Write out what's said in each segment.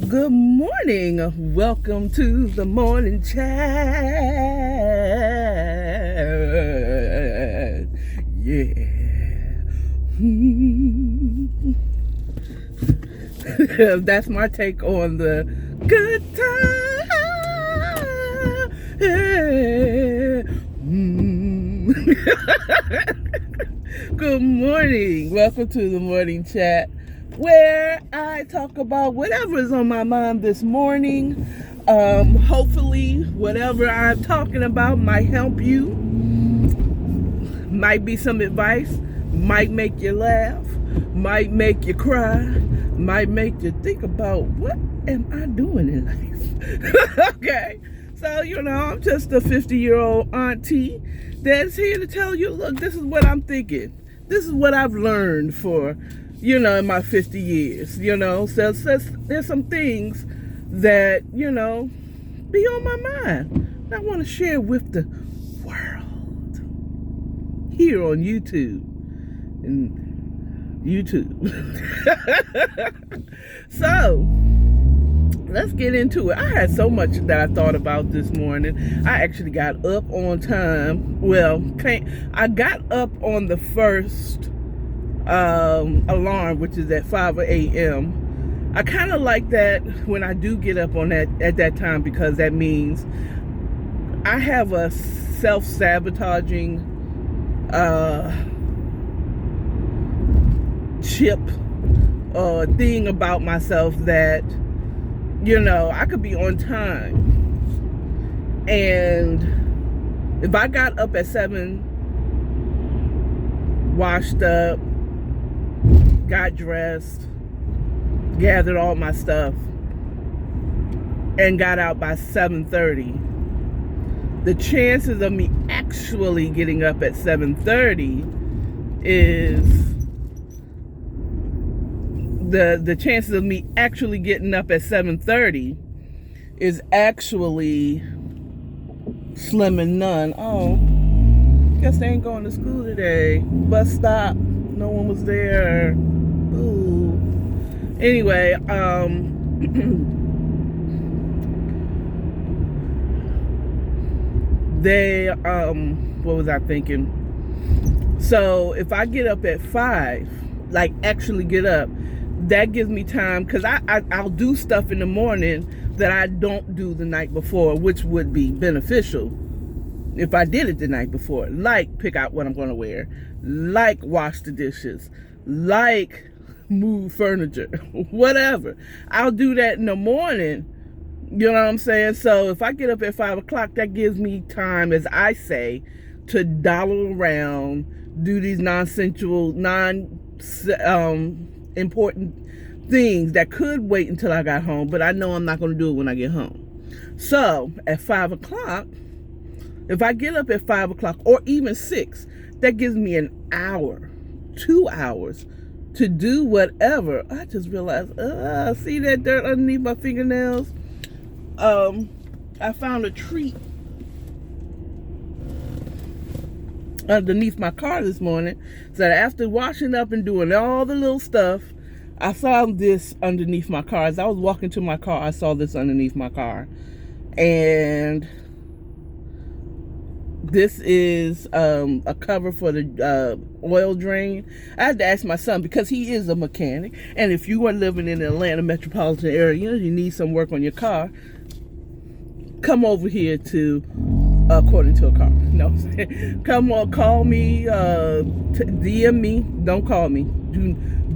Good morning. Welcome to the morning chat. Yeah. That's my take on the good time. Good morning. Welcome to the morning chat, where I talk about whatever is on my mind this morning. Hopefully, whatever I'm talking about might help you, might be some advice, might make you laugh, might make you cry, might make you think about what am I doing in life. Okay, so I'm just a 50-year-old auntie that's here to tell you, look, this is what I'm thinking. This is what I've learned for in my 50 years, so there's some things that, be on my mind. I want to share with the world here on YouTube. So, let's get into it. I had so much that I thought about this morning. I actually got up on time. Well, I got up on the first alarm, which is at 5 a.m. I kind of like that when I do get up on that at that time, because that means I have a self-sabotaging chip thing about myself that I could be on time, and if I got up at 7, washed up, got dressed, gathered all my stuff, and got out by 7:30, the chances of me actually getting up at 7:30 is the chances of me actually getting up at 7:30 is actually slim and none. Oh, guess they ain't going to school today. Bus stop, no one was there. Ooh. Anyway, what was I thinking? So if I get up at 5, like actually get up, that gives me time, because I'll do stuff in the morning that I don't do the night before, which would be beneficial if I did it the night before, like pick out what I'm going to wear, like wash the dishes, like move furniture, whatever. I'll do that in the morning, you know what I'm saying? So if I get up at 5 o'clock, that gives me time, as I say, to dawdle around, do these important things that could wait until I got home, but I know I'm not going to do it when I get home. So at 5 o'clock, if I get up at 5 o'clock or even 6, that gives me an hour, 2 hours to do whatever. I just realized, see that dirt underneath my fingernails? I found a treat underneath my car this morning. So after washing up and doing all the little stuff, I found this underneath my car. As I was walking to my car, I saw this underneath my car. And this is a cover for the oil drain. I had to ask my son, because he is a mechanic, and if you are living in the Atlanta metropolitan area, you need some work on your car, come over here to according to a car. No, come on, call me, DM me. Don't call me.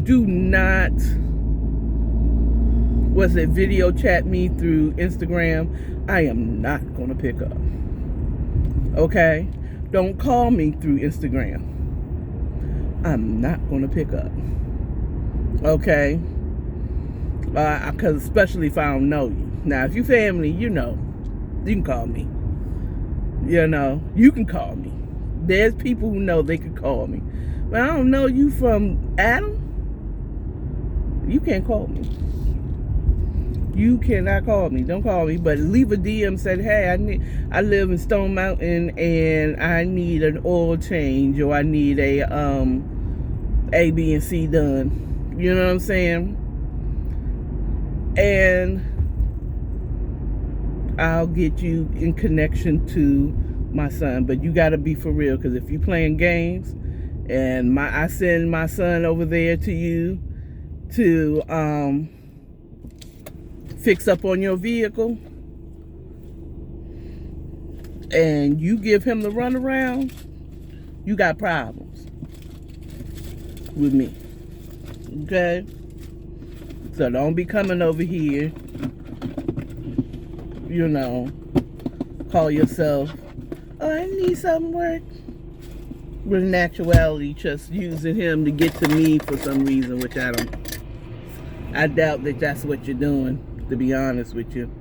Do not, video chat me through Instagram. I am not going to pick up. Okay? Don't call me through Instagram. I'm not going to pick up. Okay? Because especially if I don't know you. Now, if you family, you can call me. You can call me. There's people who know they can call me. But I don't know you from Adam. You can't call me. You cannot call me. Don't call me. But leave a DM, said, hey, I live in Stone Mountain and I need an oil change, or I need a A, B, and C done. You know what I'm saying? and I'll get you in connection to my son. But you got to be for real, because if you playing games and I send my son over there to you to fix up on your vehicle, and you give him the runaround, you got problems with me. Okay? So don't be coming over here, call yourself, oh, I need some work. But in actuality, just using him to get to me for some reason, which I doubt that that's what you're doing, to be honest with you.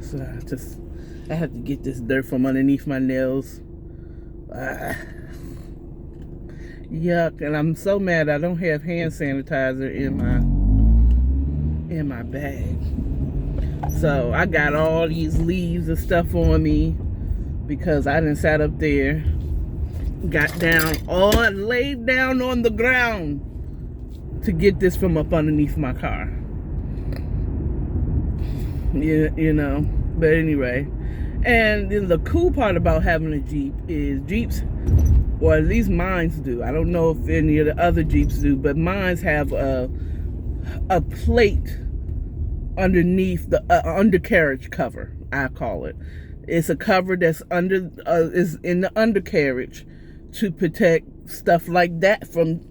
So I have to get this dirt from underneath my nails. Yuck. And I'm so mad I don't have hand sanitizer in my bag. So I got all these leaves and stuff on me because I done sat up there, laid down on the ground to get this from up underneath my car. But anyway. And then the cool part about having a Jeep is Jeeps, or at least mines do. I don't know if any of the other Jeeps do, but mines have a plate underneath the undercarriage cover, I call it. It's a cover that's is in the undercarriage to protect stuff like that from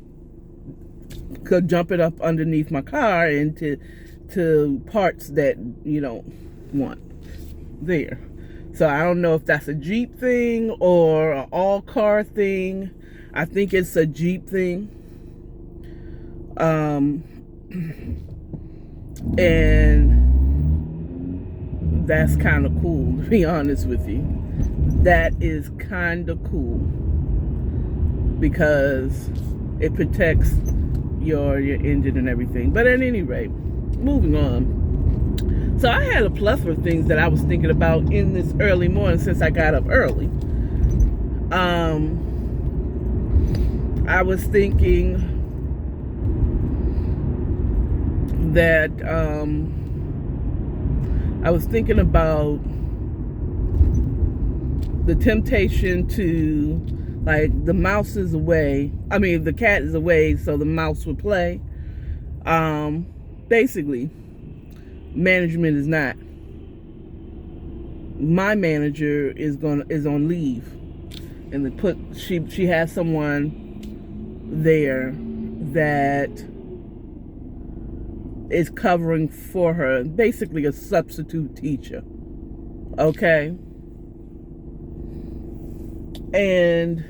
jumping up underneath my car into parts that you don't want there. So I don't know if that's a Jeep thing or an all-car thing. I think it's a Jeep thing. And that's kind of cool, to be honest with you. That is kind of cool because it protects your engine and everything. But at any rate, moving on. So I had a plethora of things that I was thinking about in this early morning since I got up early. I was thinking that I was thinking about the temptation to, like, the mouse is away. I mean, the cat is away, so the mouse would play. Basically, management is not. My manager is on leave, and she has someone there that is covering for her, basically a substitute teacher. Okay? And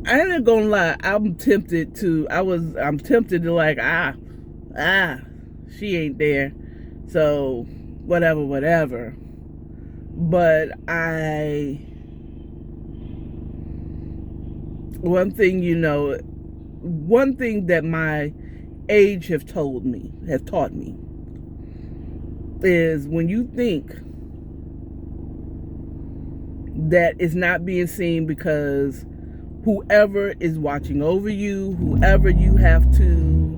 I ain't gonna lie, I'm tempted to like, she ain't there, so whatever. But one thing that my age have taught me, is when you think that it's not being seen because whoever is watching over you, whoever you have to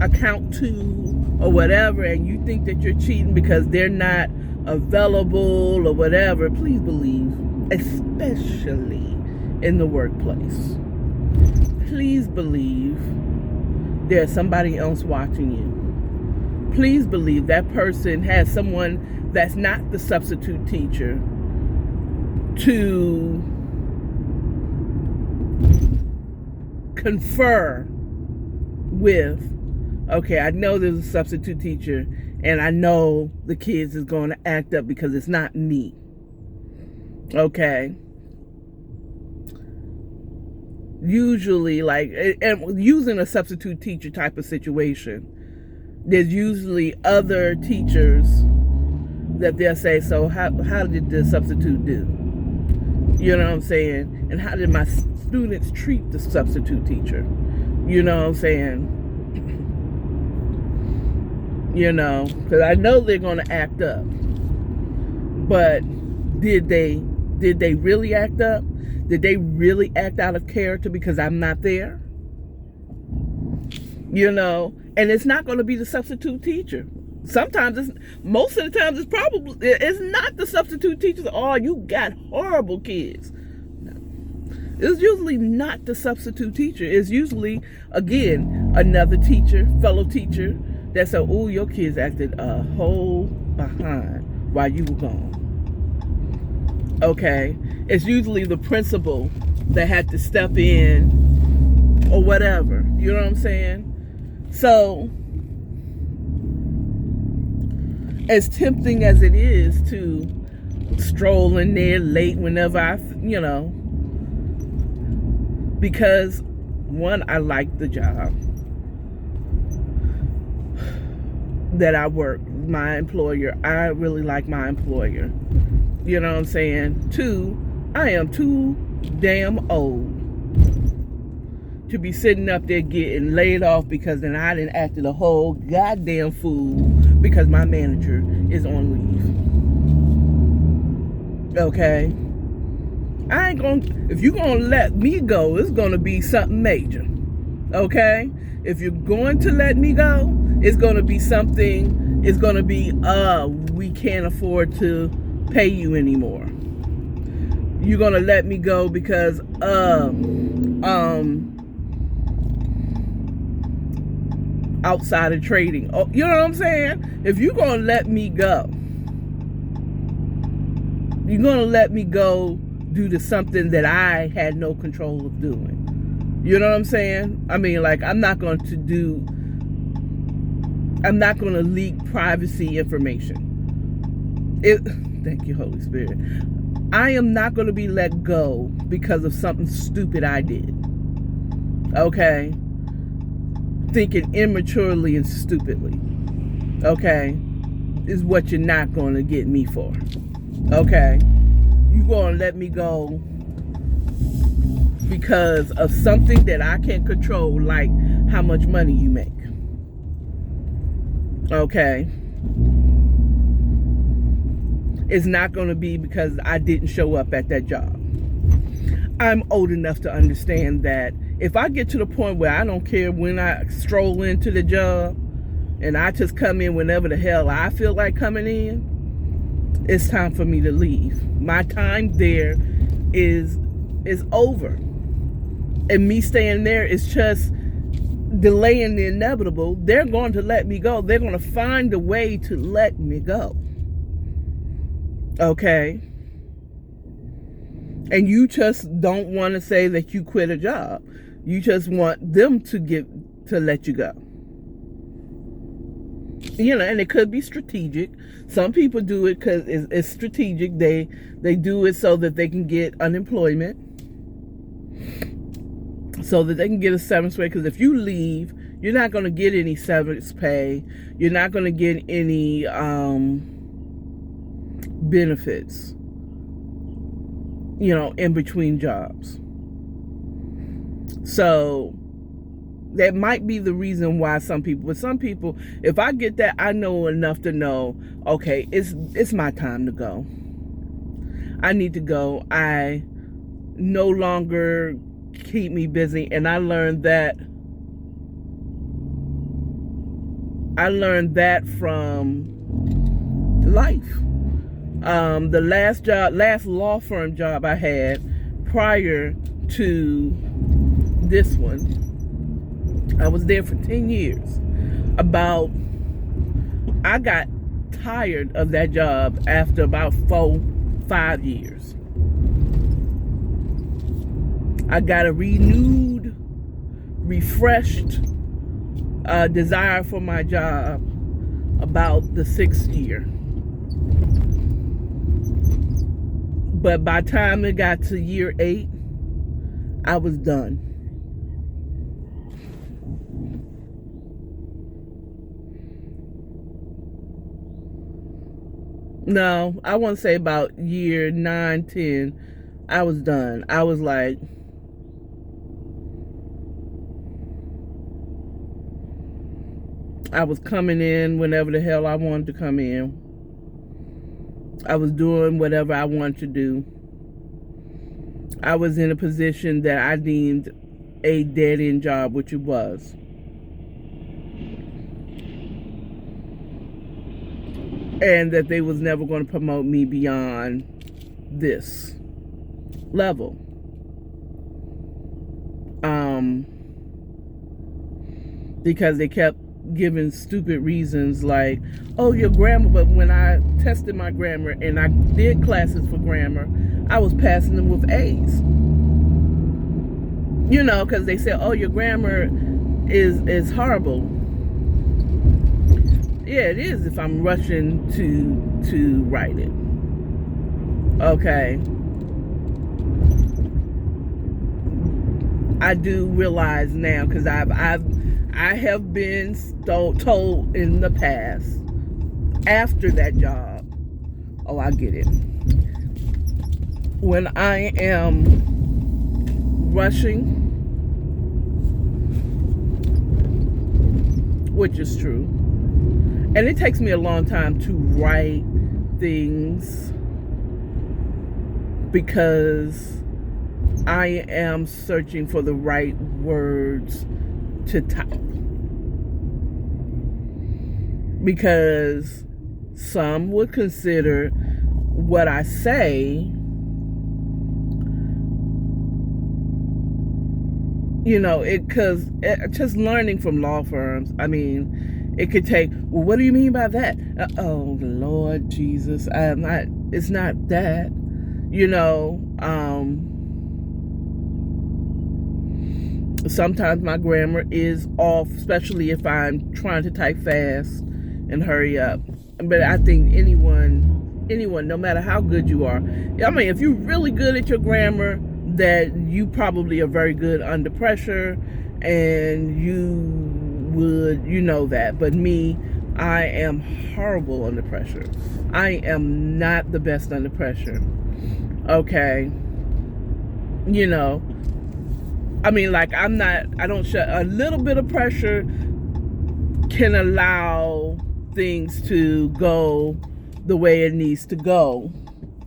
account to or whatever, and you think that you're cheating because they're not available or whatever, please believe, especially in the workplace, please believe there's somebody else watching you. Please believe that person has someone that's not the substitute teacher to confer with. Okay, I know there's a substitute teacher, and I know the kids is going to act up because it's not me. Okay? Usually, like, and using a substitute teacher type of situation, there's usually other teachers that they'll say, so how did the substitute do? You know what I'm saying? And how did my students treat the substitute teacher? You know what I'm saying? Because I know they're going to act up. But did they really act up? Did they really act out of character because I'm not there? you know, and it's not going to be the substitute teacher. Most of the times it's not the substitute teachers. Oh, you got horrible kids. No. It's usually not the substitute teacher. It's usually, again, another teacher, fellow teacher, that said, oh, your kids acted a whole behind while you were gone. Okay? It's usually the principal that had to step in or whatever. You know what I'm saying? So, as tempting as it is to stroll in there late whenever because one, I like the job that I work, my employer. I really like my employer. You know what I'm saying? Two, I am too damn old to be sitting up there getting laid off because then I done acted a whole goddamn fool because my manager is on leave. Okay? If you're gonna let me go, it's gonna be something major. Okay? If you're going to let me go, it's gonna be we can't afford to pay you anymore. You're gonna let me go because outside of trading. Oh, you know what I'm saying? If you're gonna let me go, you're gonna let me go due to something that I had no control of doing. You know what I'm saying? I mean, like, I'm not gonna leak privacy information. Thank you, Holy Spirit. I am not gonna be let go because of something stupid I did. Okay? Thinking immaturely and stupidly, okay, is what you're not going to get me for. Okay? You're going to let me go because of something that I can't control, like how much money you make. Okay? It's not going to be because I didn't show up at that job. I'm old enough to understand that if I get to the point where I don't care when I stroll into the job and I just come in whenever the hell I feel like coming in, it's time for me to leave. My time there is over. And me staying there is just delaying the inevitable. They're going to let me go. They're going to find a way to let me go. Okay? And you just don't want to say that you quit a job. You just want them to let you go. You know, and it could be strategic. Some people do it because it's strategic. They do it so that they can get unemployment, so that they can get a severance pay. Because if you leave, you're not going to get any severance pay. You're not going to get any benefits, you know, in between jobs. So that might be the reason why some people, if I get that, I know enough to know, okay, it's my time to go. I need to go. I no longer keep me busy. And I learned that from life. The last law firm job I had prior to this one, I was there for 10 years. I got tired of that job after about 4-5 years. I got a renewed, refreshed desire for my job about the 6th year. But by the time it got to year 8, I was done. No, I want to say about year 9, 10, I was done. I was like, I was coming in whenever the hell I wanted to come in. I was doing whatever I wanted to do. I was in a position that I deemed a dead-end job, which it was. and that they was never going to promote me beyond this level. Because they kept giving stupid reasons like, oh, your grammar. But when I tested my grammar and I did classes for grammar, I was passing them with A's. You know, because they said, oh, your grammar is horrible. Yeah, it is if I'm rushing to write it. Okay. I do realize now, because I have been told in the past, after that job, oh, I get it. When I am rushing, which is true, and it takes me a long time to write things because I am searching for the right words to type. Because some would consider what I say, you know, because just learning from law firms, I mean, it could take, well, what do you mean by that? Oh, Lord Jesus, it's not that, you know. Sometimes my grammar is off, especially if I'm trying to type fast and hurry up. But I think anyone, no matter how good you are, I mean, if you're really good at your grammar, that you probably are very good under pressure, and you would, you know that. But me, I am horrible under pressure. I am not the best under pressure. Okay. You know, I mean, like, I don't shut. A little bit of pressure can allow things to go the way it needs to go.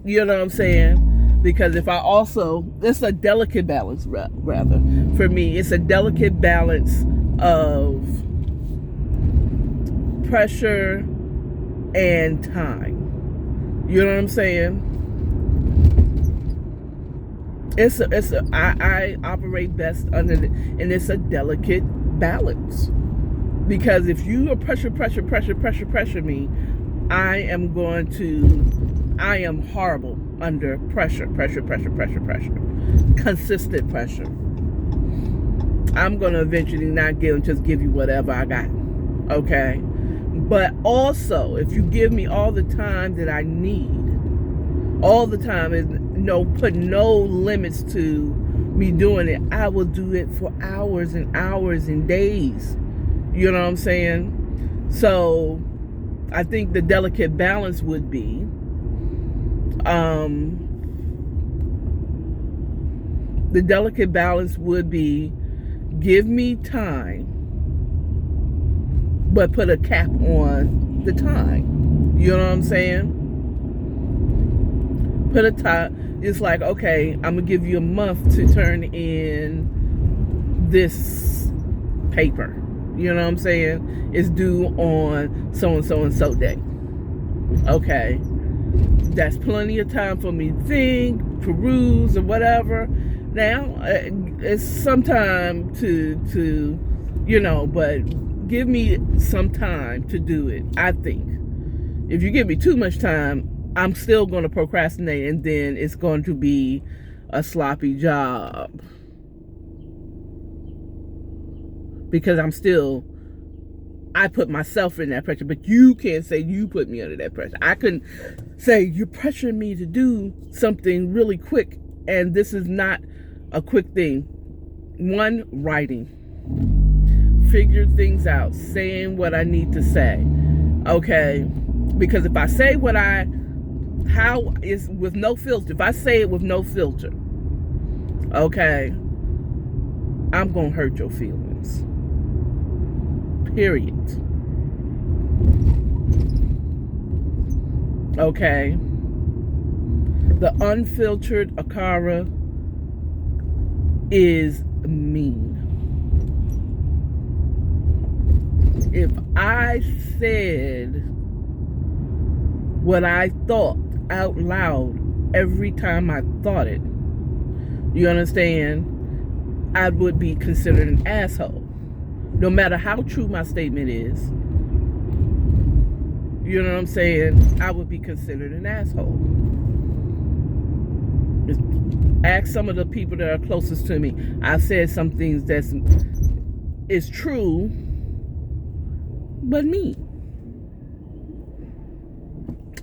You know what I'm saying? Because if I also, it's a delicate balance, rather. For me, it's a delicate balance of pressure and time. You know what I'm saying? I operate best under and it's a delicate balance. Because if you are pressure me, I am horrible under pressure. Consistent pressure. I'm going to eventually not just give you whatever I got. Okay? But also, if you give me all the time that I need, all the time, put no limits to me doing it, I will do it for hours and hours and days. You know what I'm saying? So I think the delicate balance would be give me time, but put a cap on the time. You know what I'm saying? Put a time. It's like, okay, I'm gonna give you a month to turn in this paper. You know what I'm saying? It's due on so and so day. Okay, that's plenty of time for me to think, peruse, or whatever. Now it's some time to but give me some time to do it. I think if you give me too much time, I'm still going to procrastinate, and then it's going to be a sloppy job. Because I put myself in that pressure, but you can't say you put me under that pressure. I couldn't say you're pressuring me to do something really quick, and this is not a quick thing. One, writing. Figure things out, saying what I need to say. Okay? Because if I say with no filter, if I say it with no filter, okay, I'm gonna hurt your feelings. Period. Okay. The unfiltered Akara is mean. If I said what I thought out loud every time I thought it, you understand, I would be considered an asshole. No matter how true my statement is, you know what I'm saying, I would be considered an asshole. Just ask some of the people that are closest to me. I've said some things that is true, but me.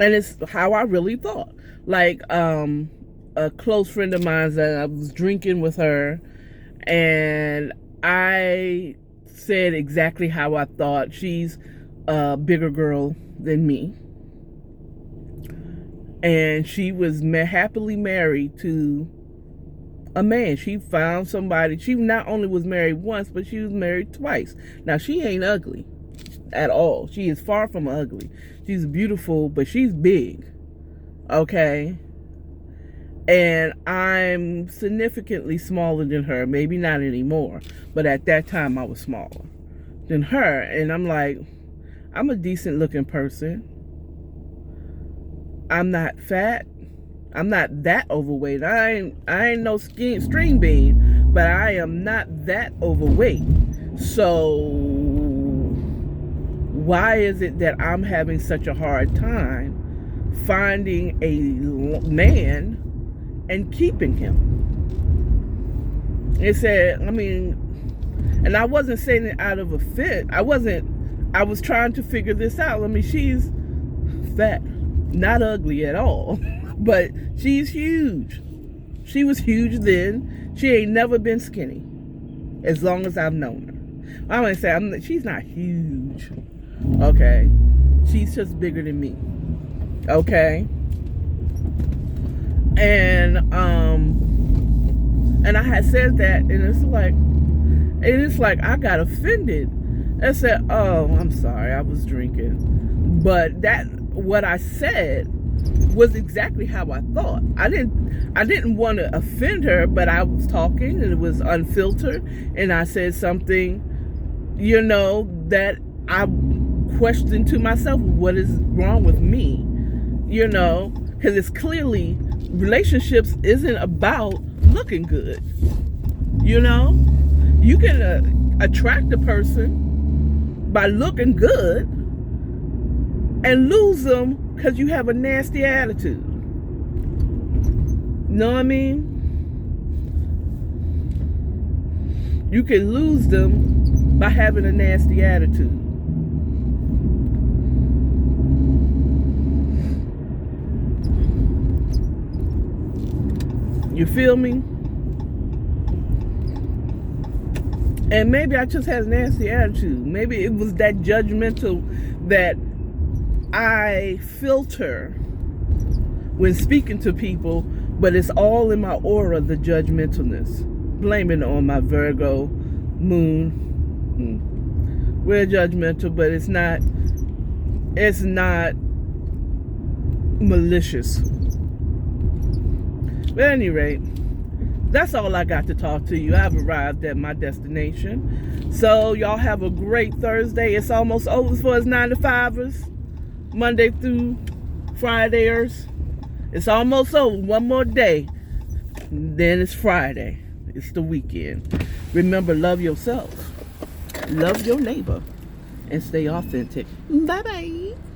And it's how I really thought. Like, a close friend of mine, that I was drinking with her, and I said exactly how I thought. She's a bigger girl than me, and she was happily married to a man. She found somebody. She not only was married once, but she was married twice. Now, she ain't ugly at all. She is far from ugly. She's beautiful, but she's big. Okay? And I'm significantly smaller than her. Maybe not anymore, but at that time I was smaller than her. And I'm like, I'm a decent looking person. I'm not fat. I'm not that overweight. I ain't no string bean, but I am not that overweight. So why is it that I'm having such a hard time finding a man and keeping him? It said, I mean, and I wasn't saying it out of a fit. I was trying to figure this out. I mean, she's fat, not ugly at all, but she's huge. She was huge then. She ain't never been skinny as long as I've known her. I'm gonna say she's not huge. Okay, she's just bigger than me. Okay, and I had said that, and it's like I got offended. I said, "Oh, I'm sorry, I was drinking," but what I said was exactly how I thought. I didn't want to offend her, but I was talking and it was unfiltered, and I said something, you know, that I questioned to myself, what is wrong with me? You know, because it's clearly relationships isn't about looking good. You know, you can attract a person by looking good and lose them because you have a nasty attitude. Know what I mean? You can lose them by having a nasty attitude. You feel me? And maybe I just had a nasty attitude. Maybe it was that judgmental that I filter when speaking to people, but it's all in my aura, the judgmentalness. Blame it on my Virgo moon. We're judgmental, but it's not malicious. But at any rate, that's all I got to talk to you. I've arrived at my destination. So y'all have a great Thursday. It's almost over for us 9-to-5ers. Monday through Fridayers. It's almost over. One more day. Then it's Friday. It's the weekend. Remember, love yourself. Love your neighbor. And stay authentic. Bye-bye.